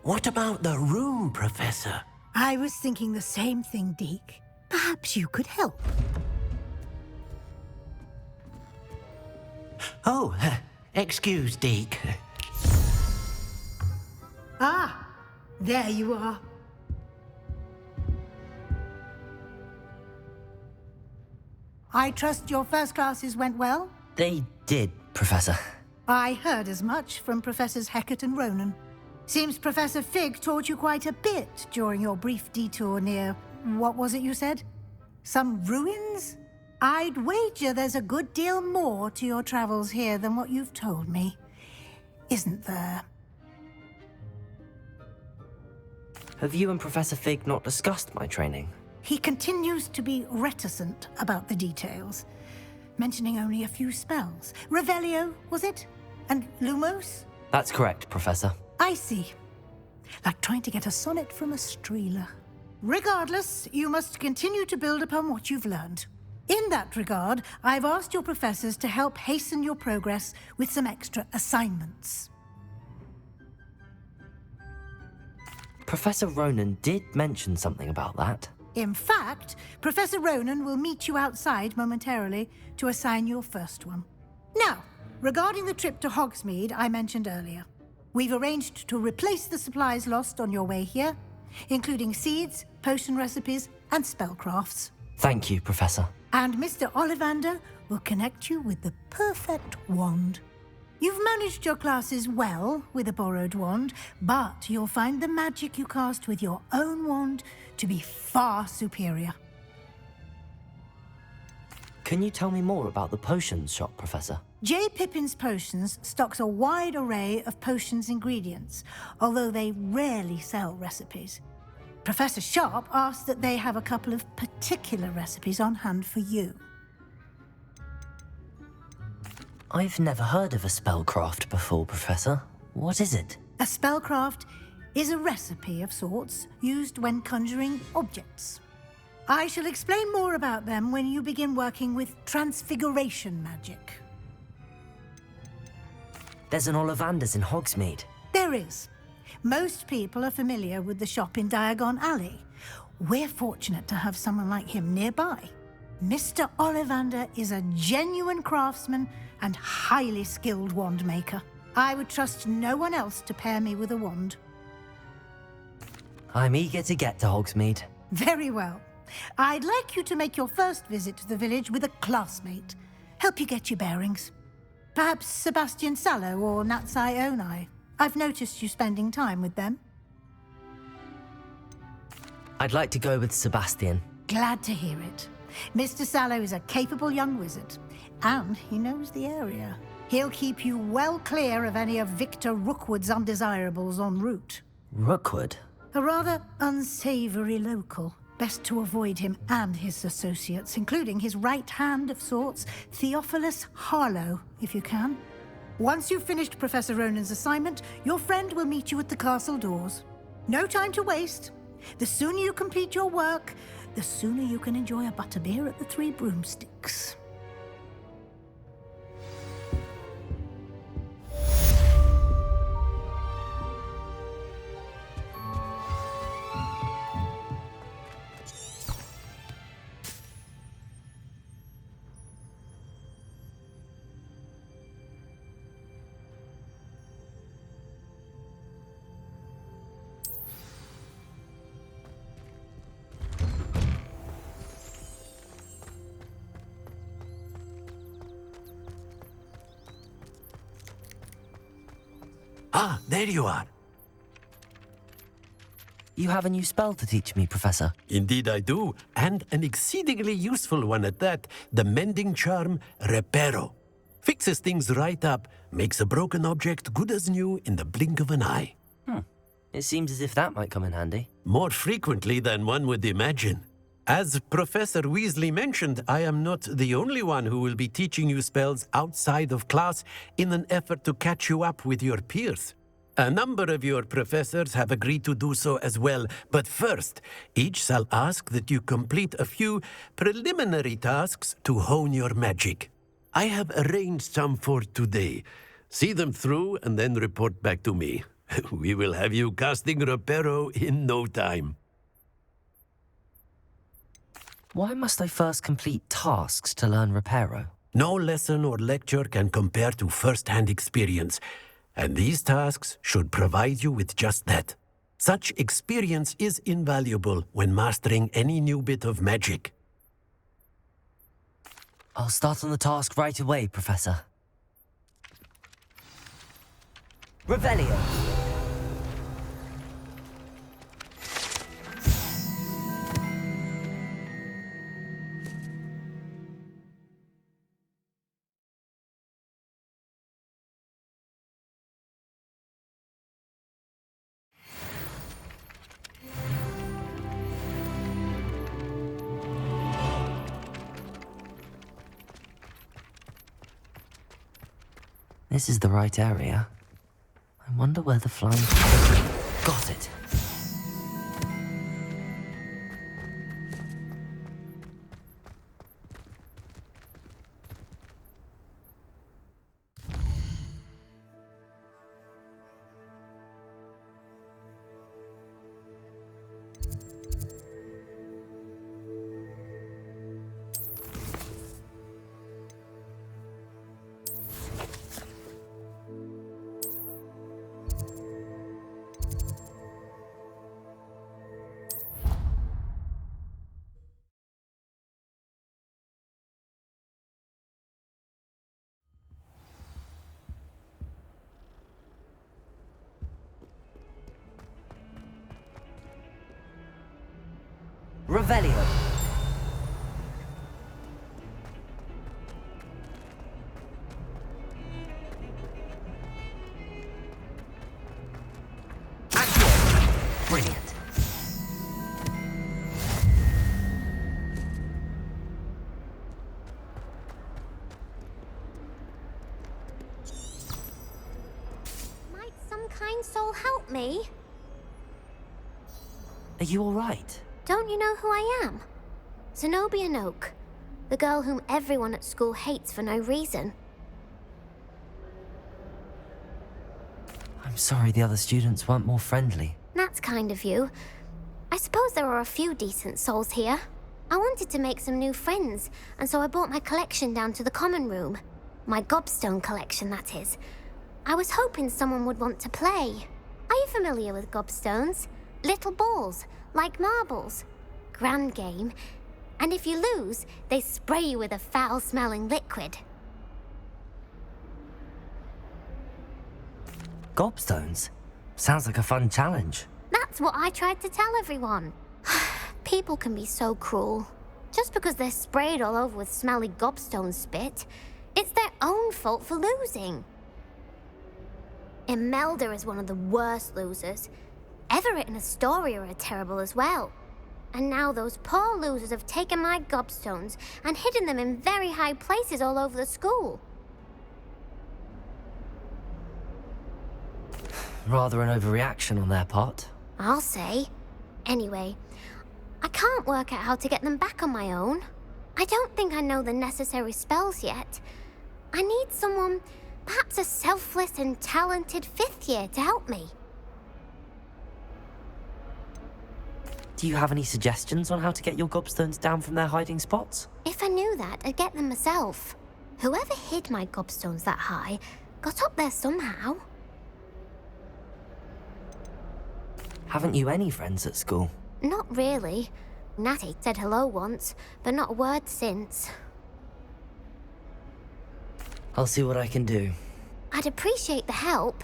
What about the room, Professor? I was thinking the same thing, Deke. Perhaps you could help. Oh, excuse, Deke. Ah, there you are. I trust your first classes went well? They did, Professor. I heard as much from Professors Hecat and Ronan. Seems Professor Fig taught you quite a bit during your brief detour near... what was it you said? Some ruins? I'd wager there's a good deal more to your travels here than what you've told me. Isn't there? Have you and Professor Fig not discussed my training? He continues to be reticent about the details, mentioning only a few spells. Revelio, was it? And Lumos? That's correct, Professor. I see. Like trying to get a sonnet from a streeler. Regardless, you must continue to build upon what you've learned. In that regard, I've asked your professors to help hasten your progress with some extra assignments. Professor Ronan did mention something about that. In fact, Professor Ronan will meet you outside momentarily to assign your first one. Now, regarding the trip to Hogsmeade I mentioned earlier, we've arranged to replace the supplies lost on your way here, including seeds, potion recipes, and spellcrafts. Thank you, Professor. And Mr. Ollivander will connect you with the perfect wand. You've managed your classes well with a borrowed wand, but you'll find the magic you cast with your own wand to be far superior. Can you tell me more about the potions shop, Professor? J. Pippin's Potions stocks a wide array of potions ingredients, although they rarely sell recipes. Professor Sharp asked that they have a couple of particular recipes on hand for you. I've never heard of a spellcraft before, Professor. What is it? A spellcraft is a recipe of sorts used when conjuring objects. I shall explain more about them when you begin working with transfiguration magic. There's an Ollivander's in Hogsmeade. There is. Most people are familiar with the shop in Diagon Alley. We're fortunate to have someone like him nearby. Mr. Ollivander is a genuine craftsman and highly skilled wand maker. I would trust no one else to pair me with a wand. I'm eager to get to Hogsmeade. Very well. I'd like you to make your first visit to the village with a classmate. Help you get your bearings. Perhaps Sebastian Sallow or Natsai Onai. I've noticed you spending time with them. I'd like to go with Sebastian. Glad to hear it. Mr. Sallow is a capable young wizard, and he knows the area. He'll keep you well clear of any of Victor Rookwood's undesirables en route. Rookwood? A rather unsavory local. Best to avoid him and his associates, including his right hand of sorts, Theophilus Harlow, if you can. Once you've finished Professor Ronan's assignment, your friend will meet you at the castle doors. No time to waste. The sooner you complete your work, the sooner you can enjoy a butterbeer at the Three Broomsticks. Ah, there you are. You have a new spell to teach me, Professor. Indeed I do, and an exceedingly useful one at that, the mending charm Reparo. Fixes things right up, makes a broken object good as new in the blink of an eye. It seems as if that might come in handy. More frequently than one would imagine. As Professor Weasley mentioned, I am not the only one who will be teaching you spells outside of class in an effort to catch you up with your peers. A number of your professors have agreed to do so as well, but first, each shall ask that you complete a few preliminary tasks to hone your magic. I have arranged some for today. See them through and then report back to me. We will have you casting Reparo in no time. Why must I first complete tasks to learn Reparo? No lesson or lecture can compare to first-hand experience, and these tasks should provide you with just that. Such experience is invaluable when mastering any new bit of magic. I'll start on the task right away, Professor. Revelio. This is the right area. I wonder where the flying... Got it. Revelio. Accio. Brilliant. Might some kind soul help me? Are you all right? Don't you know who I am? Zenobia Noak, the girl whom everyone at school hates for no reason. I'm sorry the other students weren't more friendly. That's kind of you. I suppose there are a few decent souls here. I wanted to make some new friends, and so I brought my collection down to the common room. My Gobstone collection, that is. I was hoping someone would want to play. Are you familiar with Gobstones? Little balls, like marbles. Grand game. And if you lose, they spray you with a foul-smelling liquid. Gobstones? Sounds like a fun challenge. That's what I tried to tell everyone. People can be so cruel. Just because they're sprayed all over with smelly gobstone spit, it's their own fault for losing. Imelda is one of the worst losers. Everett and Astoria are terrible as well. And now those poor losers have taken my gobstones and hidden them in very high places all over the school. Rather an overreaction on their part. I'll say. Anyway, I can't work out how to get them back on my own. I don't think I know the necessary spells yet. I need someone, perhaps a selfless and talented fifth year to help me. Do you have any suggestions on how to get your gobstones down from their hiding spots? If I knew that, I'd get them myself. Whoever hid my gobstones that high got up there somehow. Haven't you any friends at school? Not really. Natty said hello once, but not a word since. I'll see what I can do. I'd appreciate the help.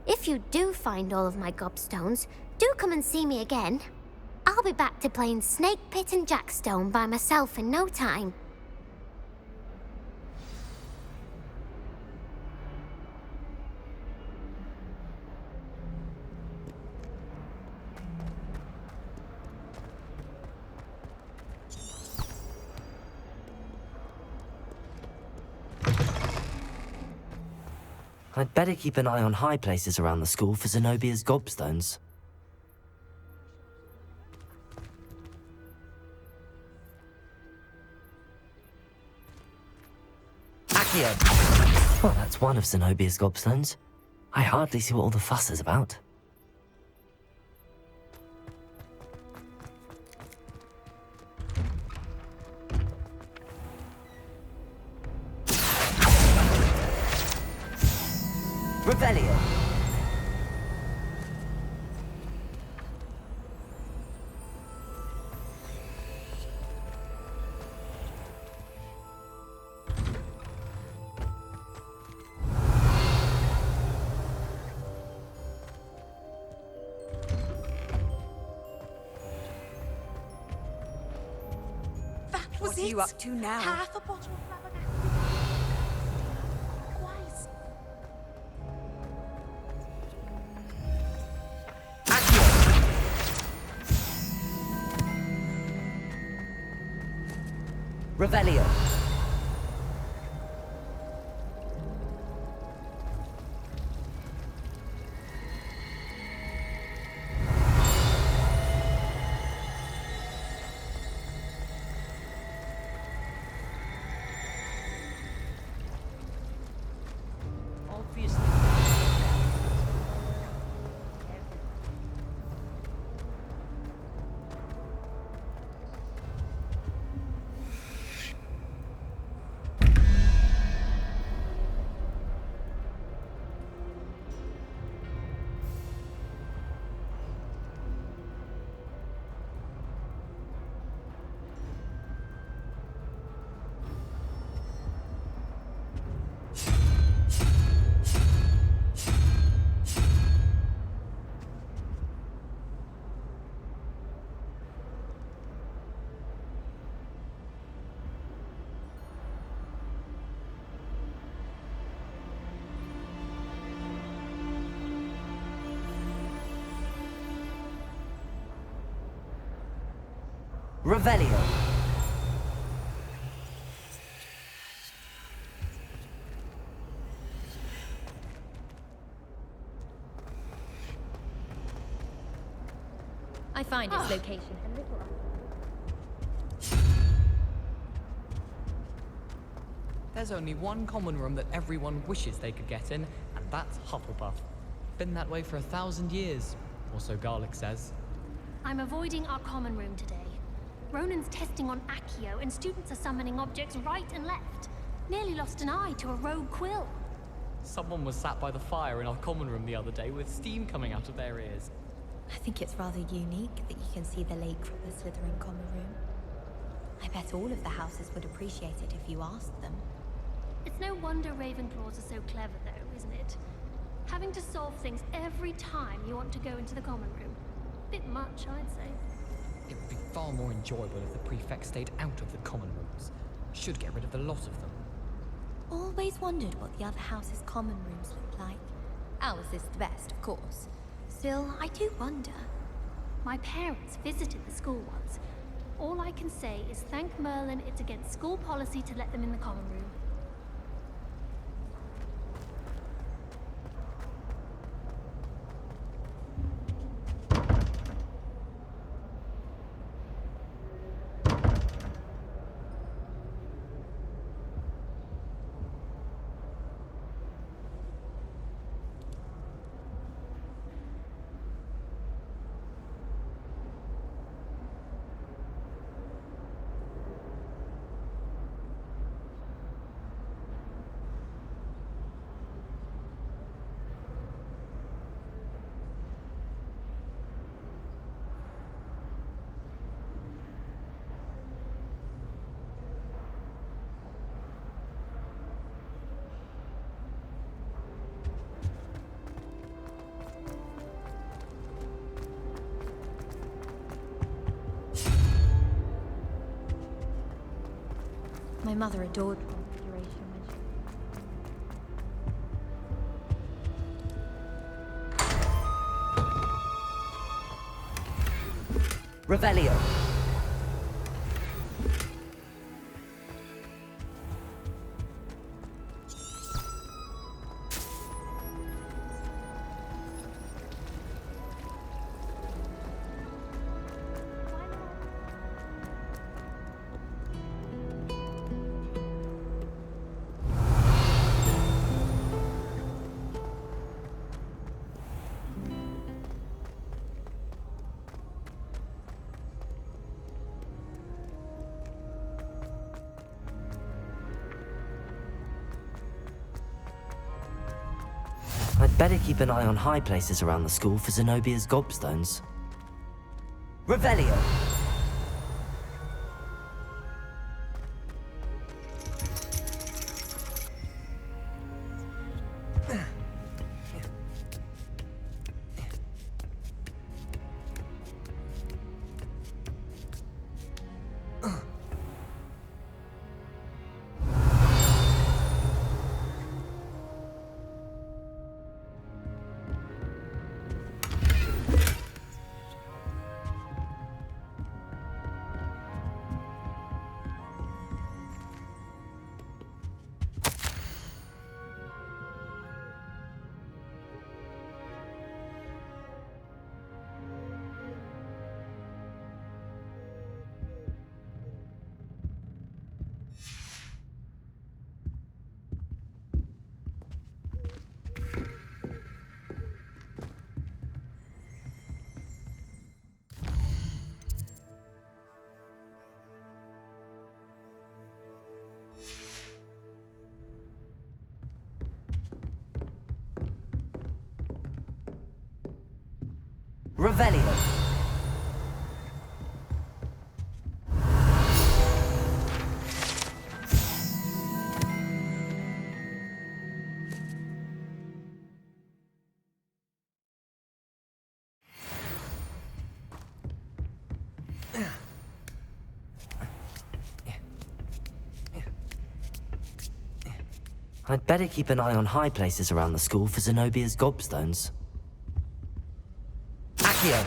If you do find all of my gobstones, do come and see me again. I'll be back to playing Snake Pit and Jackstone by myself in no time. I'd better keep an eye on high places around the school for Zenobia's gobstones. Accio! Well, that's one of Zenobia's gobstones. I hardly see what all the fuss is about. Revelio. What are you up to now? Half a bottle of flabbergasted. Twice. Revelio. Obviously. Revelio. I find its location a little. There's only one common room that everyone wishes they could get in, and that's Hufflepuff. Been that way for 1,000 years, or so Garlic says. I'm avoiding our common room today. Ronan's testing on Accio, and students are summoning objects right and left. Nearly lost an eye to a rogue quill. Someone was sat by the fire in our common room the other day with steam coming out of their ears. I think it's rather unique that you can see the lake from the Slytherin common room. I bet all of the houses would appreciate it if you asked them. It's no wonder Ravenclaws are so clever, though, isn't it? Having to solve things every time you want to go into the common room. Bit much, I'd say. It would be far more enjoyable if the prefect stayed out of the common rooms. Should get rid of the lot of them. Always wondered what the other houses' common rooms looked like. Ours is the best, of course. Still, I do wonder. My parents visited the school once. All I can say is thank Merlin it's against school policy to let them in the common room. My mother adored Configuration when she... Revelio. I'd better keep an eye on high places around the school for Zenobia's Gobstones. Revelio! Revelio! I'd better keep an eye on high places around the school for Zenobia's Gobstones. Accio!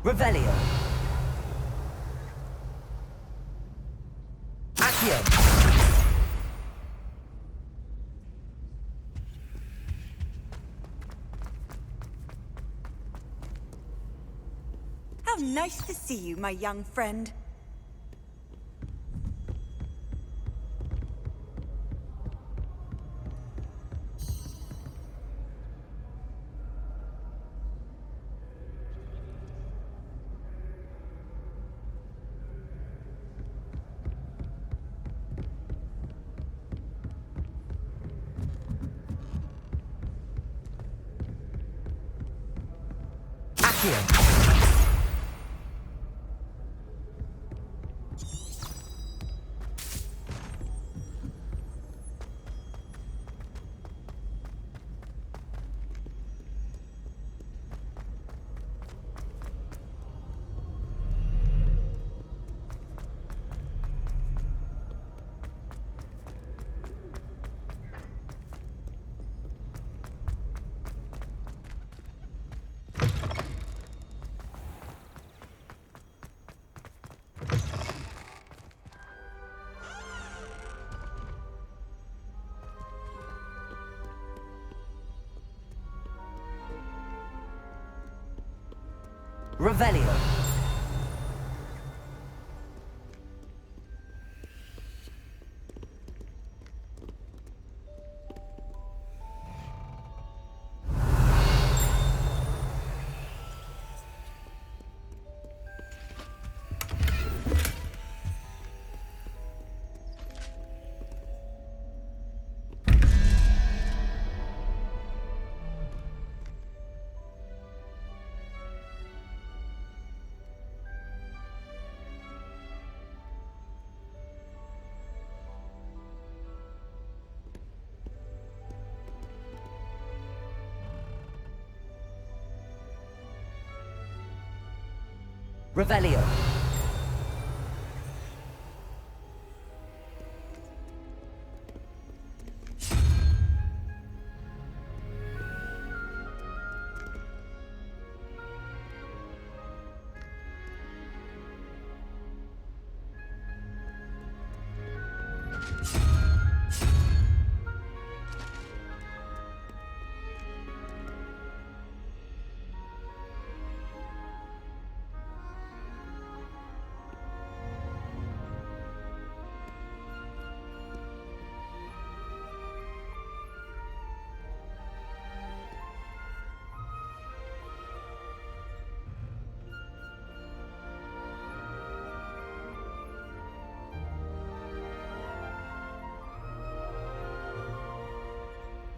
Revelio! Accio! How nice to see you, my young friend. Revelio! Revelio!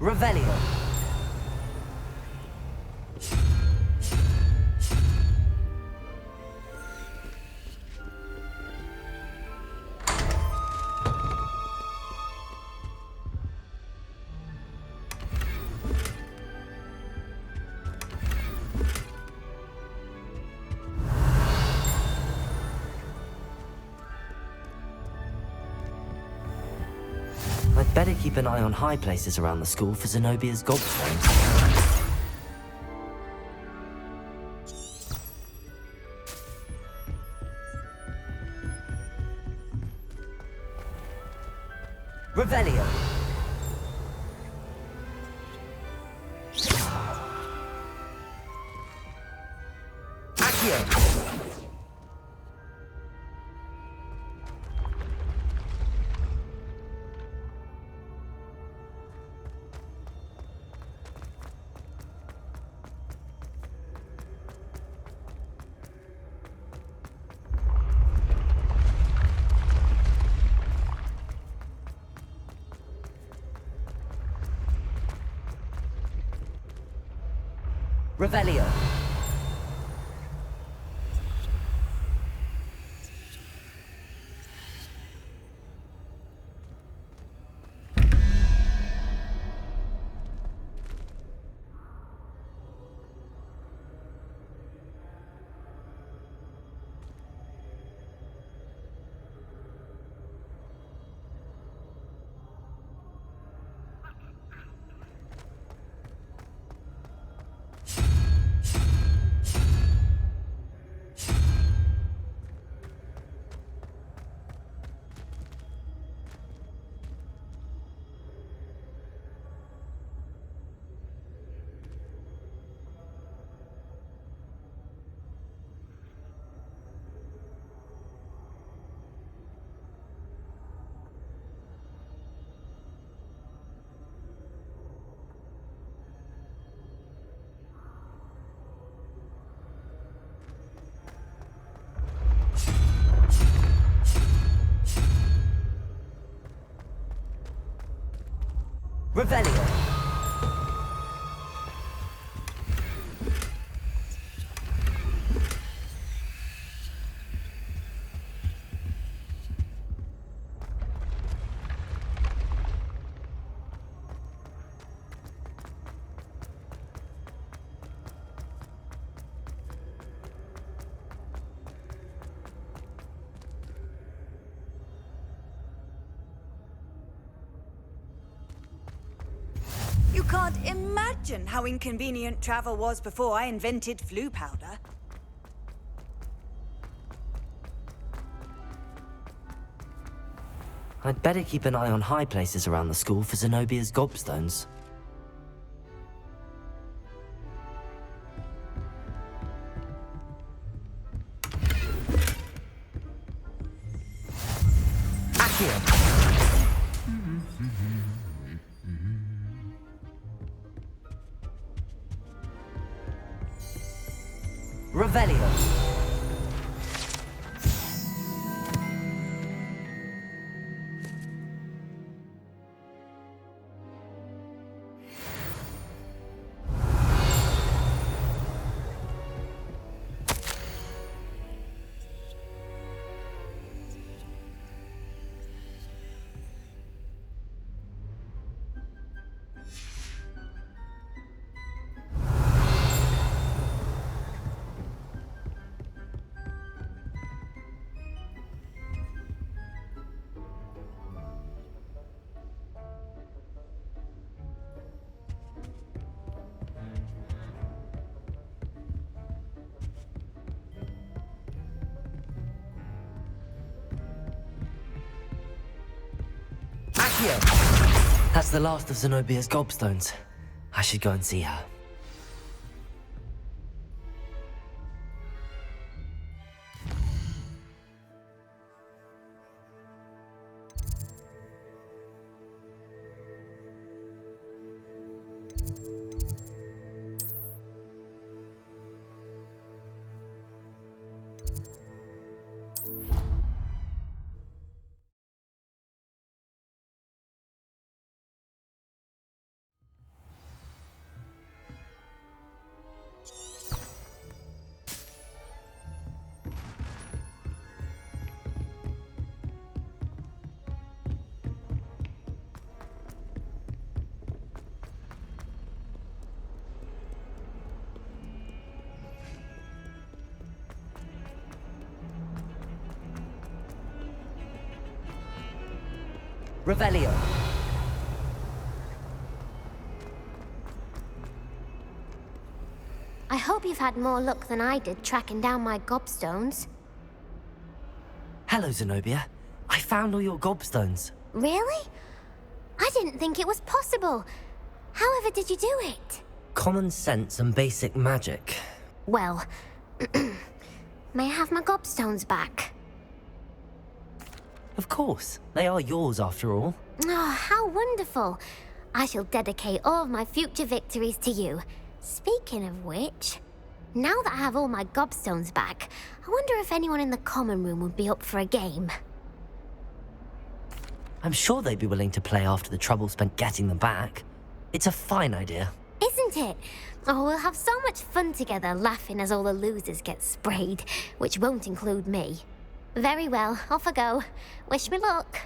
Revelio. I'd better keep an eye on high places around the school for Zenobia's Gobstones. Revelio. Accio. Revelio. Revelio. You can't imagine how inconvenient travel was before I invented flu powder. I'd better keep an eye on high places around the school for Zenobia's Gobstones. Accio. Revelio. Accio. That's the last of Zenobia's Gobstones. I should go and see her. Revelio. I hope you've had more luck than I did tracking down my gobstones. Hello, Zenobia. I found all your gobstones. Really? I didn't think it was possible. However did you do it? Common sense and basic magic. Well, may I have my gobstones back? Of course. They are yours after all. Oh, how wonderful. I shall dedicate all of my future victories to you. Speaking of which, now that I have all my gobstones back, I wonder if anyone in the common room would be up for a game. I'm sure they'd be willing to play after the trouble spent getting them back. It's a fine idea. Isn't it? Oh, we'll have so much fun together laughing as all the losers get sprayed, which won't include me. Very well, off I go. Wish me luck.